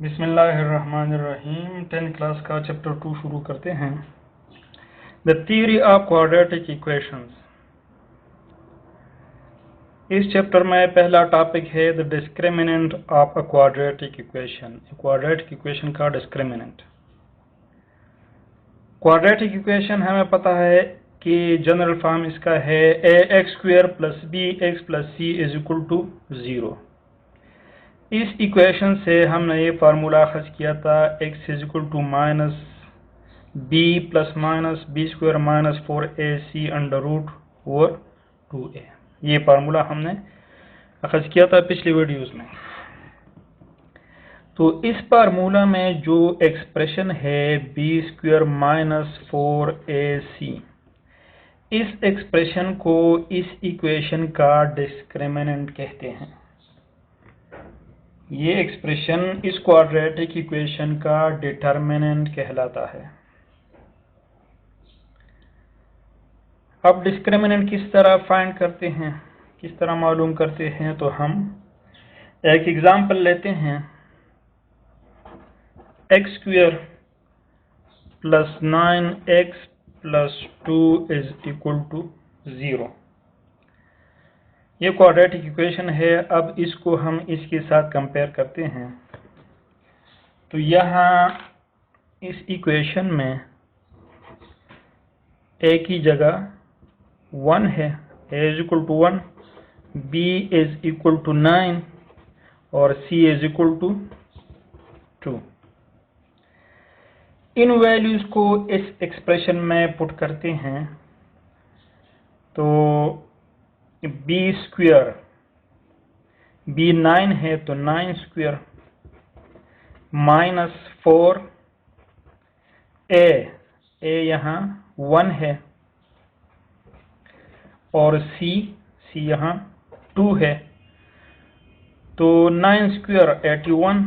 बिस्मिल्लाहिर्रहमानिर्रहीम 10th class का chapter 2 शुरू करते हैं। The theory of quadratic equations. इस चैप्टर में पहला टॉपिक है the discriminant of a quadratic equation. Quadratic equation का डिस्क्रिमिनेंट। क्वाड्रेटिक इक्वेशन हमें पता है कि जनरल फॉर्म इसका है ax² + bx + c = 0। इस इक्वेशन से हमने ये फार्मूला खर्च किया था x = -b ± b² - 4ac √2a। ये फार्मूला हमने खर्च किया था पिछली वीडियोस में। तो इस फार्मूला में जो एक्सप्रेशन है b² - 4ac, इस एक्सप्रेशन को इस इक्वेशन का डिस्क्रिमिनेंट कहते हैं। ये एक्सप्रेशन इस क्वाड्रेटिक इक्वेशन का डिटर्मिनेंट कहलाता है। अब डिस्क्रिमिनेंट किस तरह फाइंड करते हैं, किस तरह मालूम करते हैं, तो हम एक एग्जांपल लेते हैं। x² + 9x + 2 = 0। ये क्वाड्रेटिक इक्वेशन है। अब इसको हम इसके साथ कंपेयर करते हैं। तो यहाँ इस इक्वेशन में a की जगह 1 है, a = 1, b = 9 और c = 2। इन वैल्यूज को इस एक्सप्रेशन में पुट करते हैं। तो b², b 9 है तो 9² -4 a यहाँ 1 है और c यहाँ 2 है। तो 9² 81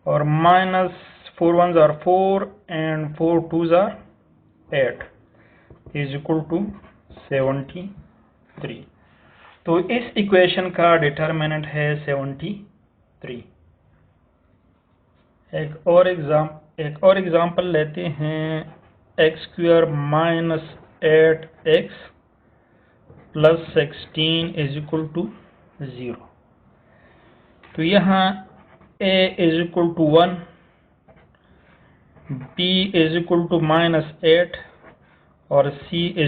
और -4 1s are 4 and 4 2s are 8 = 73। तो इस इक्वेशन का डिटर्मिनेंट है 73। एक और एग्जांपल लेते हैं। x² - 8x + 16 = 0। तो यहाँ a = 1, b = -8 और c =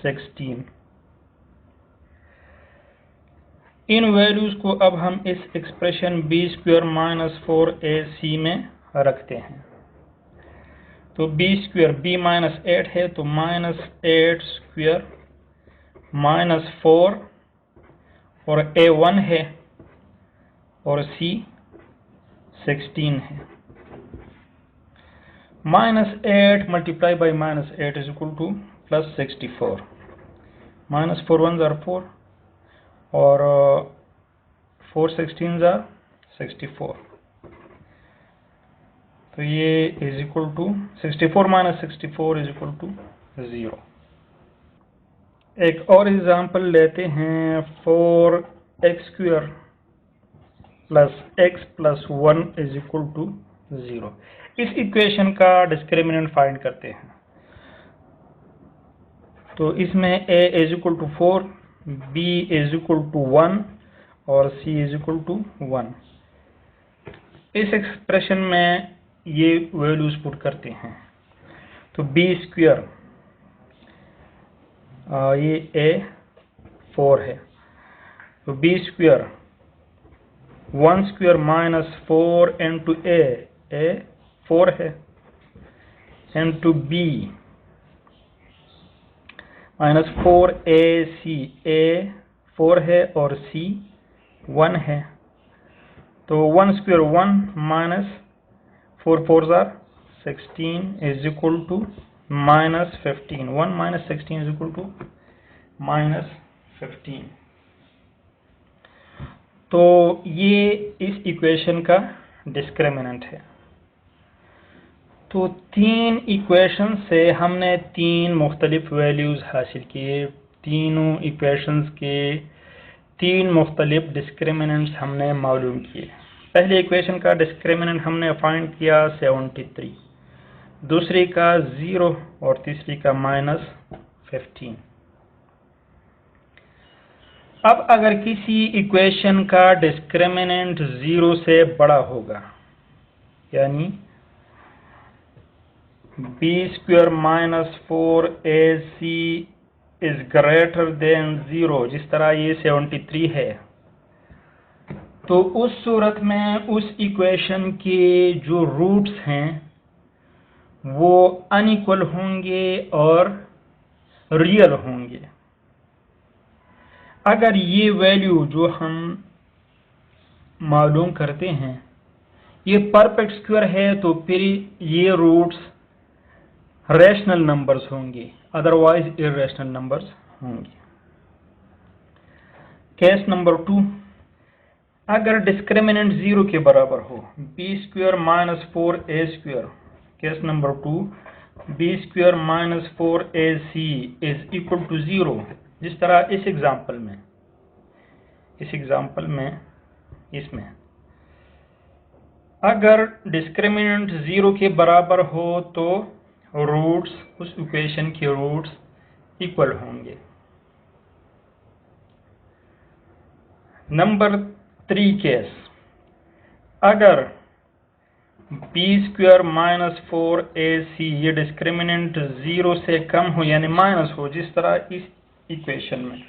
16। इन वैल्यूज को अब हम इस एक्सप्रेशन b² - 4ac में रखते हैं। तो b² b -8 है तो -8² -4 और a 1 है और c 16 है। -8 × -8 = +64। -4 1s are 4 और 4 16s are 64। तो ये = 64 - 64 = 0। एक और एग्जांपल लेते हैं। 4x² + x + 1 = 0। इस इक्वेशन का डिस्क्रिमिनेंट फाइंड करते हैं। तो इसमें a = 4, b = 1 और c = 1। इस एक्सप्रेशन में ये वैल्यूज पुट करते हैं। तो b², ये a 4 है तो b² 1² - 4 into a 4 है, into b -4ac a 4 है और c 1 है। तो 1² 1 -4 4s are 16 = -15। 1 - 16 = -15। तो ये इस इक्वेशन का डिस्क्रिमिनेंट है। तो 3 इक्वेशन से हमने 3 मुख्तलिफ वैल्यूज हासिल किए। तीनों इक्वेशंस के 3 मुख्तलिफ डिस्क्रिमिनेंट्स हमने मालूम किए। पहले इक्वेशन का डिस्क्रिमिनेंट हमने फाइंड किया 73, दूसरी का 0 और तीसरी का -15। अब अगर किसी इक्वेशन का डिस्क्रिमिनेंट 0 से बड़ा होगा, यानी b² - 4ac is greater than 0, जिस तरह ये 73 है, तो उस सूरत में उस इक्वेशन के जो रूट्स हैं वो अनइक्वल होंगे और रियल होंगे। अगर ये वैल्यू जो हम मालूम करते हैं ये परफेक्ट स्क्वायर है, तो फिर ये रूट्स रैशनल नंबर्स होंगे, अदरवाइज इर्रेशनल नंबर्स होंगे। केस नंबर 2, अगर डिस्क्रिमिनेंट 0 के बराबर हो, b² - 4a²। Case number 2, b² - 4ac is equal to 0, जिस तरह इस एग्जाम्पल में इसमें अगर डिस्क्रिमिनेंट 0 के बराबर हो तो रूट्स, उस इक्वेशन के रूट्स इक्वल होंगे। नंबर 3 केस, अगर b² - 4ac ये डिस्क्रिमिनेंट 0 से कम हो यानी माइनस हो, जिस तरह इस इक्वेशन में,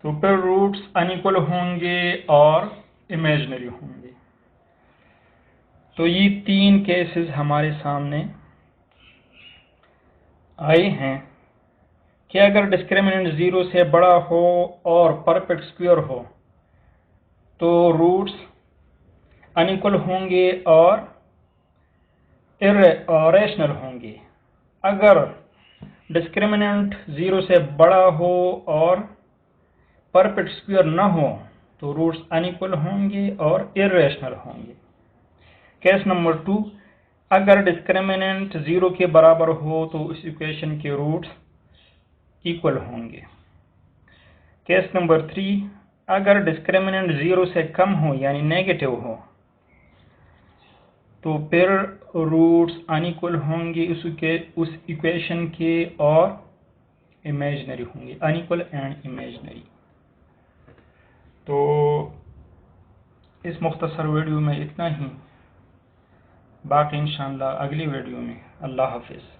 तो फिर रूट्स अनइक्वल होंगे और इमेजिनरी होंगे। तो ये 3 केसेस हमारे सामने आए हैं कि अगर डिस्क्रिमिनेंट 0 से बड़ा हो और परफेक्ट स्क्वायर हो तो रूट्स अनइक्वल होंगे और इर्रेशनल होंगे। अगर डिस्क्रिमिनेंट 0 से बड़ा हो और परफेक्ट स्क्वायर न हो तो रूट्स अनइक्वल होंगे और इर्रेशनल होंगे। केस नंबर 2, अगर डिस्क्रिमिनेंट 0 के बराबर हो तो इस इक्वेशन के रूट्स इक्वल होंगे। केस नंबर 3, अगर डिस्क्रिमिनेंट 0 से कम हो यानी नेगेटिव हो तो फिर रूट्स अनइक्वल होंगे उस इक्वेशन के और इमेजिनरी होंगे, अनइक्वल एंड इमेजिनरी। तो इस मुख्तसर वीडियो में इतना ही, बाकी इंशाअल्लाह अगली वीडियो में। अल्लाह हाफिज़।